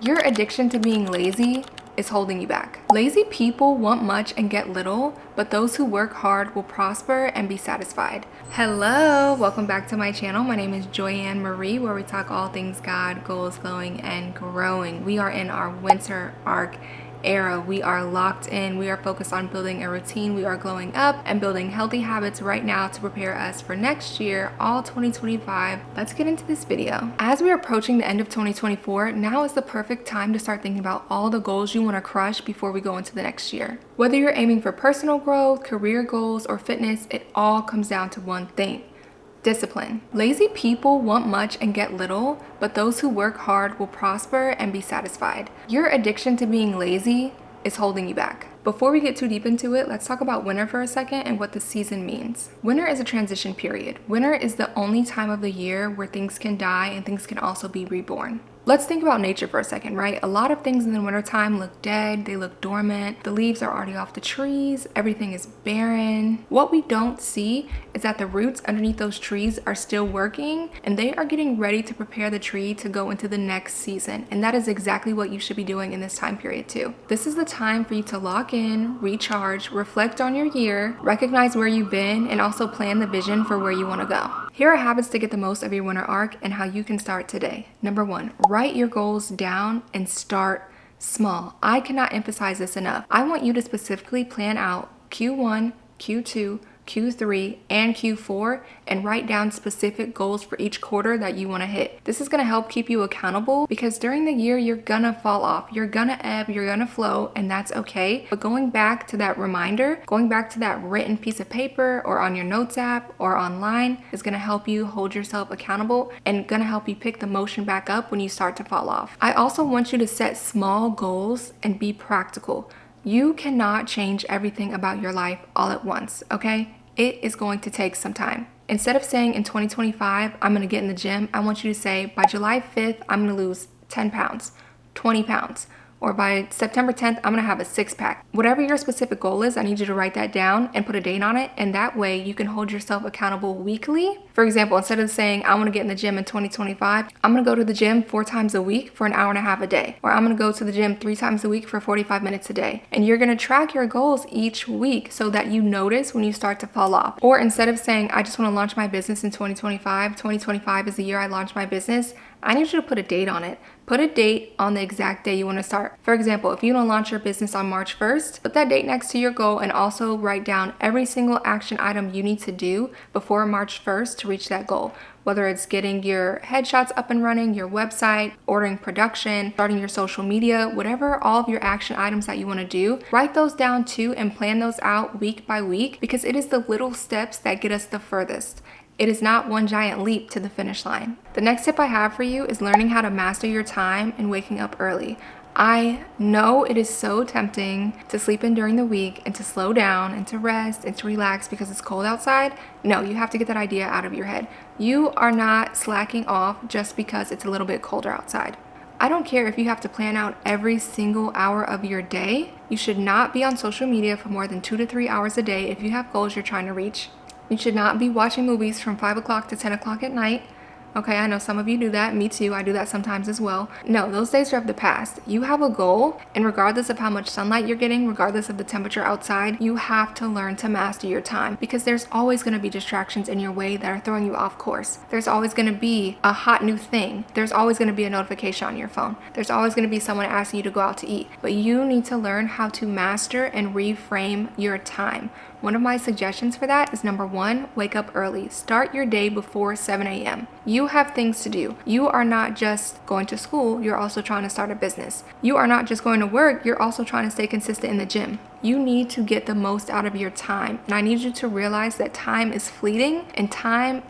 Your addiction to being lazy is holding you back. Lazy people want much and get little, but those who work hard will prosper and be satisfied. Hello, welcome back to my channel. My name is Joyanne Marie, where we talk all things God, goals, glowing, and growing. We are in our winter arc era. We are locked in. We are focused on building a routine. We are glowing up and building healthy habits right now to prepare us for next year, all 2025. Let's get into this video. As we are approaching the end of 2024, now is the perfect time to start thinking about all the goals you want to crush before we go into the next year. Whether you're aiming for personal growth, career goals, or fitness, it all comes down to one thing: discipline. Lazy people want much and get little, but those who work hard will prosper and be satisfied. Your addiction to being lazy is holding you back. Before we get too deep into it, let's talk about winter for a second and what the season means. Winter is a transition period. Winter is the only time of the year where things can die and things can also be reborn. Let's think about nature for a second, right? A lot of things in the wintertime look dead, they look dormant, the leaves are already off the trees, everything is barren. What we don't see is that the roots underneath those trees are still working and they are getting ready to prepare the tree to go into the next season. And that is exactly what you should be doing in this time period too. This is the time for you to lock in, recharge, reflect on your year, recognize where you've been, and also plan the vision for where you want to go. Here are habits to get the most of your winter arc and how you can start today. Number 1, write your goals down and start small. I cannot emphasize this enough. I want you to specifically plan out Q1, Q2, Q3, and Q4 and write down specific goals for each quarter that you want to hit. This is going to help keep you accountable because during the year you're gonna fall off, you're gonna ebb, you're gonna flow, and that's okay. But going back to that reminder, going back to that written piece of paper or on your notes app or online is going to help you hold yourself accountable and going to help you pick the motion back up when you start to fall off. I also want you to set small goals and be practical. You cannot change everything about your life all at once, okay? It is going to take some time. Instead of saying in 2025, I'm going to get in the gym, I want you to say by July 5th, I'm going to lose 10 pounds, 20 pounds, or by September 10th, I'm gonna have a 6-pack. Whatever your specific goal is, I need you to write that down and put a date on it, and that way you can hold yourself accountable weekly. For example, instead of saying, I wanna get in the gym in 2025, I'm gonna go to the gym 4 times a week for an hour and a half a day, or I'm gonna go to the gym 3 times a week for 45 minutes a day. And you're gonna track your goals each week so that you notice when you start to fall off. Or instead of saying, I just wanna launch my business in 2025, 2025 is the year I launch my business, I need you to put a date on it. Put a date on the exact day you want to start. For example, if you don't launch your business on March 1st, put that date next to your goal and also write down every single action item you need to do before March 1st to reach that goal. Whether it's getting your headshots up and running, your website, ordering production, starting your social media, whatever all of your action items that you want to do, write those down too and plan those out week by week because it is the little steps that get us the furthest. It is not one giant leap to the finish line. The next tip I have for you is learning how to master your time and waking up early. I know it is so tempting to sleep in during the week and to slow down and to rest and to relax because it's cold outside. No, you have to get that idea out of your head. You are not slacking off just because it's a little bit colder outside. I don't care if you have to plan out every single hour of your day. You should not be on social media for more than 2 to 3 hours a day if you have goals you're trying to reach. You should not be watching movies from 5 o'clock to 10 o'clock at night. Okay, I know some of you do that. Me too. I do that sometimes as well. No, those days are of the past. You have a goal, and regardless of how much sunlight you're getting, regardless of the temperature outside, you have to learn to master your time because there's always going to be distractions in your way that are throwing you off course. There's always going to be a hot new thing. There's always going to be a notification on your phone. There's always going to be someone asking you to go out to eat. But you need to learn how to master and reframe your time. One of my suggestions for that is number 1, wake up early. Start your day before 7 a.m. You have things to do. You are not just going to school, you're also trying to start a business. You are not just going to work, you're also trying to stay consistent in the gym. You need to get the most out of your time. And I need you to realize that time is fleeting and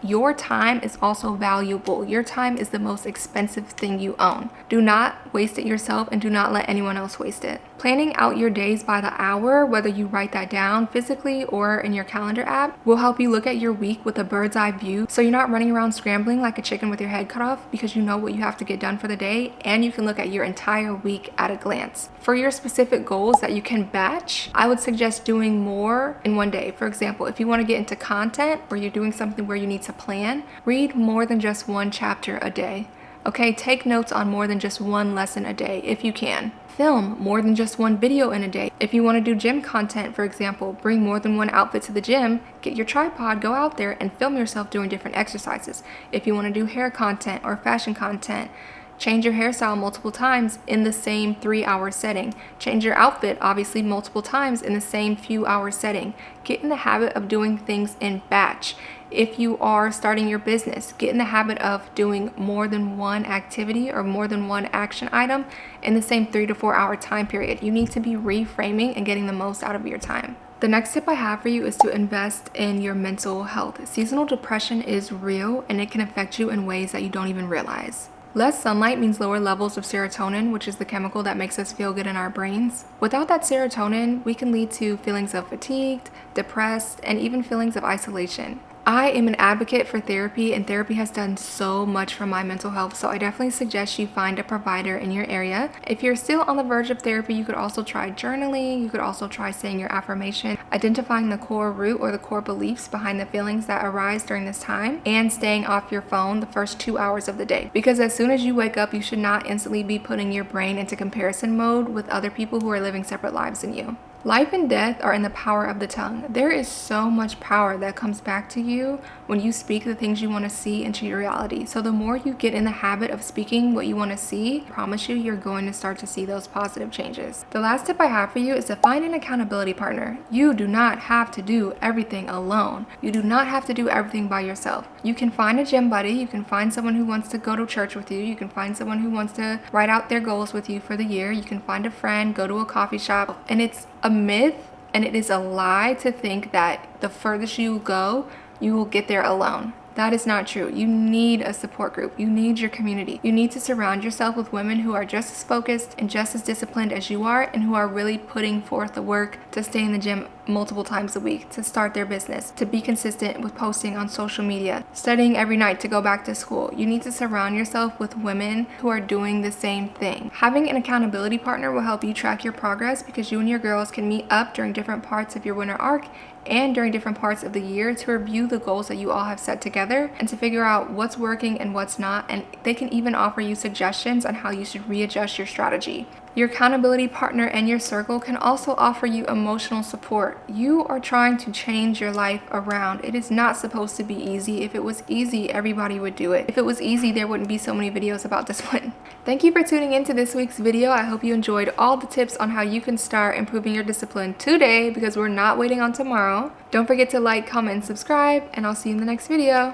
your time is also valuable. Your time is the most expensive thing you own. Do not waste it yourself and do not let anyone else waste it. Planning out your days by the hour, whether you write that down physically or in your calendar app, will help you look at your week with a bird's eye view. So you're not running around scrambling like a chicken with your head cut off because you know what you have to get done for the day, and you can look at your entire week at a glance. For your specific goals that you can batch, I would suggest doing more in one day. For example, if you want to get into content or you're doing something where you need to plan, read more than just one chapter a day. Okay, take notes on more than just one lesson a day if you can. Film more than just one video in a day. If you want to do gym content, for example, bring more than one outfit to the gym, get your tripod, go out there and film yourself doing different exercises. If you want to do hair content or fashion content, change your hairstyle multiple times in the same 3-hour setting. Change your outfit, obviously, multiple times in the same few hour setting. Get in the habit of doing things in batch. If you are starting your business, get in the habit of doing more than one activity or more than one action item in the same 3 to 4 hour time period. You need to be reframing and getting the most out of your time. The next tip I have for you is to invest in your mental health. Seasonal depression is real and it can affect you in ways that you don't even realize. Less sunlight means lower levels of serotonin, which is the chemical that makes us feel good in our brains. Without that serotonin, we can lead to feelings of fatigued, depressed, and even feelings of isolation. I am an advocate for therapy, and therapy has done so much for my mental health, so I definitely suggest you find a provider in your area. If you're still on the verge of therapy, you could also try journaling. You could also try saying your affirmation, identifying the core root or the core beliefs behind the feelings that arise during this time, and staying off your phone the first 2 hours of the day. Because as soon as you wake up, you should not instantly be putting your brain into comparison mode with other people who are living separate lives than you. Life and death are in the power of the tongue. There is so much power that comes back to you when you speak the things you want to see into your reality. So the more you get in the habit of speaking what you want to see, I promise you, you're going to start to see those positive changes. The last tip I have for you is to find an accountability partner. You do not have to do everything alone. You do not have to do everything by yourself. You can find a gym buddy. You can find someone who wants to go to church with you. You can find someone who wants to write out their goals with you for the year. You can find a friend, go to a coffee shop, and it's a myth and it is a lie to think that the furthest you go, you will get there alone. That is not true. You need a support group. You need your community. You need to surround yourself with women who are just as focused and just as disciplined as you are, and who are really putting forth the work to stay in the gym multiple times a week, to start their business, to be consistent with posting on social media, studying every night to go back to school. You need to surround yourself with women who are doing the same thing. Having an accountability partner will help you track your progress, because you and your girls can meet up during different parts of your winter arc and during different parts of the year to review the goals that you all have set together and to figure out what's working and what's not. And they can even offer you suggestions on how you should readjust your strategy. Your accountability partner and your circle can also offer you emotional support. You are trying to change your life around. It is not supposed to be easy. If it was easy, everybody would do it. If it was easy, there wouldn't be so many videos about discipline. Thank you for tuning into this week's video. I hope you enjoyed all the tips on how you can start improving your discipline today, because we're not waiting on tomorrow. Don't forget to like, comment, and subscribe, and I'll see you in the next video.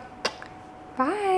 Bye.